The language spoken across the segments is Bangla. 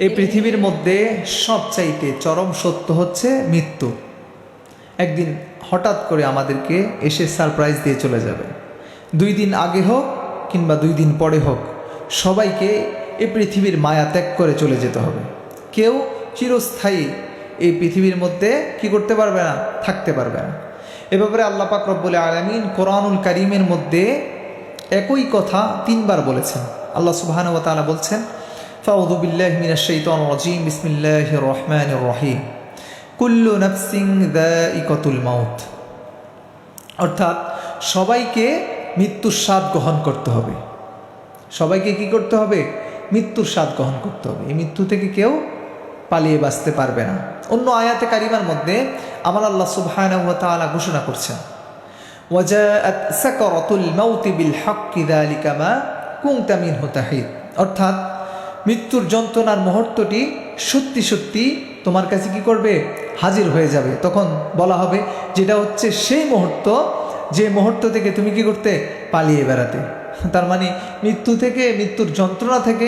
এই পৃথিবীর মধ্যে সবচাইতে চরম সত্য হচ্ছে মৃত্যু। একদিন হঠাৎ করে আমাদেরকে এসে সারপ্রাইজ দিয়ে চলে যাবে। 2 দিন আগে হোক কিংবা 2 দিন পরে হোক, সবাইকে এই পৃথিবীর মায়া ত্যাগ করে চলে যেতে হবে। কেউ চিরস্থায়ী এই পৃথিবীর মধ্যে কি করতে পারবে না, থাকতে পারবে না। এ ব্যাপারে আল্লাহ পাক রব্বুল আলামিন কোরআনুল কারীমের মধ্যে একই কথা 3 বার বলেছেন। আল্লাহ সুবহানাহু ওয়া তাআলা বলছেন, ফাউযু বিল্লাহি মিনাশ শাইতানির রাজীম, বিসমিল্লাহির রহমানির রহিম, কুল্লু নাফসিন যায়িকাতুল মাউত। অর্থাৎ সবাইকে মৃত্যুর স্বাদ গ্রহণ করতে হবে। সবাইকে কি করতে হবে? মৃত্যুর স্বাদ গ্রহণ করতে হবে। এই মৃত্যু থেকে কেউ পালিয়ে বাঁচতে পারবে না। অন্য আয়াতে কারিমার মধ্যে আমার আল্লাহ সুবহানাহু ওয়া তাআলা ঘোষণা করছেন, ওয়াজাআত সাকারাতুল মাউতি বিল হাক্কি যালিকা মা কুনতা মিনহু তাহিদ। অর্থাৎ মৃত্যুর যন্ত্রণার মুহূর্তটি সত্যি সত্যি তোমার কাছে কি করবে? হাজির হয়ে যাবে। তখন বলা হবে যেটা হচ্ছে সেই মুহূর্ত, যে মুহূর্ত থেকে তুমি কি করতে? পালিয়ে বেড়াতে। তার মানে মৃত্যু থেকে, মৃত্যুর যন্ত্রণা থেকে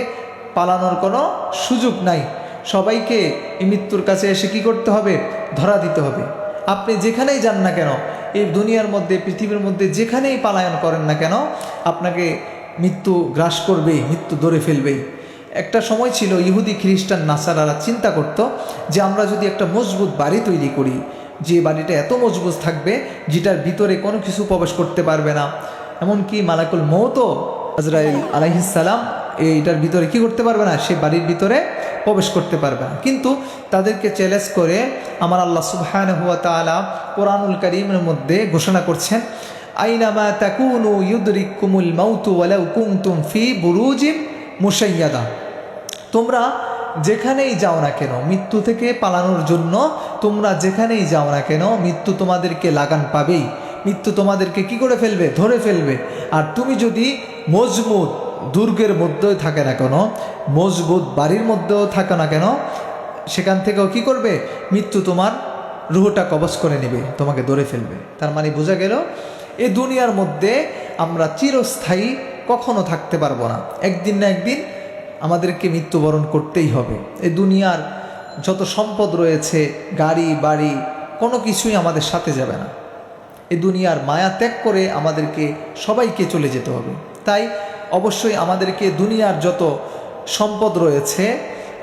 পালানোর কোনো সুযোগ নাই। সবাইকে এই মৃত্যুর কাছে এসে কি করতে হবে? ধরা দিতে হবে। আপনি যেখানেই যান না কেন, এই দুনিয়ার মধ্যে, পৃথিবীর মধ্যে যেখানেই পলায়ন করেন না কেন, আপনাকে মৃত্যু গ্রাস করবেই, মৃত্যু ধরে ফেলবেই। একটা সময় ছিল ইহুদি, খ্রিস্টান, নাসারারা চিন্তা করত যে আমরা যদি একটা মজবুত বাড়ি তৈরি করি, যে বাড়িটা এত মজবুত থাকবে যেটার ভিতরে কোনো কিছু প্রবেশ করতে পারবে না, এমনকি মালাকুল মউতও আজরাইল আলাইহিস সালাম এইটার ভিতরে কি করতে পারবে না, সেই বাড়ির ভিতরে প্রবেশ করতে পারবে না। কিন্তু তাদেরকে চ্যালেঞ্জ করে আমার আল্লাহ সুবহানাহু ওয়া তাআলা কোরআনুল কারীমের মধ্যে ঘোষণা করছেন, আইনামা তাকুনু ইউদরিকুমুল মাউতু ওয়ালাউ কুনতুম ফি বুরুজিম মুশাইয়াদা। তোমরা যেখানেই যাও না কেন, মৃত্যু থেকে পালানোর জন্য তোমরা যেখানেই যাও না কেন, মৃত্যু তোমাদেরকে লাগান পাবেই। মৃত্যু তোমাদেরকে কি করে ফেলবে? ধরে ফেলবে। আর তুমি যদি মজবুত দুর্গের মধ্যেও থাকে না কেন, মজবুত বাড়ির মধ্যেও থাকো না কেন, সেখান থেকেও কি করবে? মৃত্যু তোমার রুহটা কবজ করে নেবে, তোমাকে ধরে ফেলবে। তার মানে বোঝা গেল এই দুনিয়ার মধ্যে আমরা চিরস্থায়ী কখনো থাকতে পারবো না। একদিন না একদিন আমাদেরকে মৃত্যুবরণ করতেই হবে। এই দুনিয়ার যত সম্পদ রয়েছে, গাড়ি বাড়ি, কোনো কিছুই আমাদের সাথে যাবে না। এই দুনিয়ার মায়া ত্যাগ করে আমাদেরকে সবাইকে চলে যেতে হবে। তাই অবশ্যই আমাদেরকে দুনিয়ার যত সম্পদ রয়েছে,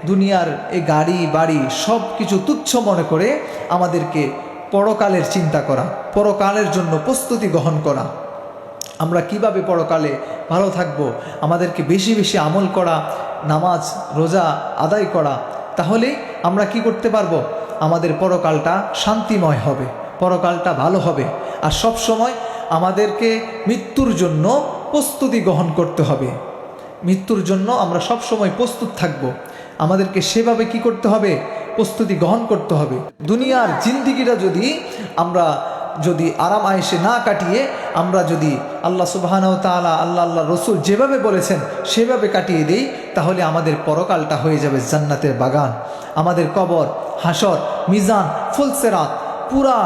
দুনিয়ার এই গাড়ি বাড়ি সব কিছু তুচ্ছ মনে করে আমাদেরকে পরকালের চিন্তা করা, পরকালের জন্য প্রস্তুতি গ্রহণ করা। আমরা কিভাবে পরকালে ভালো থাকব, আমাদেরকে বেশি বেশি আমল করা, নামাজ রোজা আদায় করা, তাহলে আমরা কি করতে পারবো? আমাদের পরকালটা শান্তিময় হবে, পরকালটা ভালো হবে। আর সব সময় আমাদেরকে মৃত্যুর জন্য প্রস্তুতি গ্রহণ করতে হবে। মৃত্যুর জন্য আমরা সব সময় প্রস্তুত থাকব। আমাদেরকে সেভাবে কি করতে হবে? প্রস্তুতি গ্রহণ করতে হবে। দুনিয়ার জিন্দিগিটা আমরা যদি আরাম আয়েশে না কাটিয়ে আমরা যদি আল্লাহ সুবহানাহু ওয়া তাআলা, আল্লাহ রসুল যেভাবে বলেছেন সেভাবে কাটিয়ে দেই, তাহলে আমাদের পরকালটা হয়ে যাবে জান্নাতের বাগান। আমাদের কবর, হাসর, মিজান, ফুলসেরাত, পুরা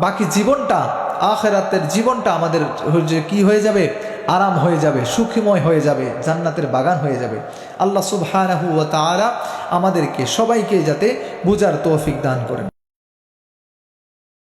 বাকি জীবনটা, আখিরাতের জীবনটা আমাদের কি হয়ে যাবে? আরাম হয়ে যাবে, সুখময় হয়ে যাবে, জান্নাতের বাগান হয়ে যাবে। আল্লাহ সুবহানাহু ওয়া তাআলা আমাদেরকে সবাইকে যাতে বুঝার তৌফিক দান করেন।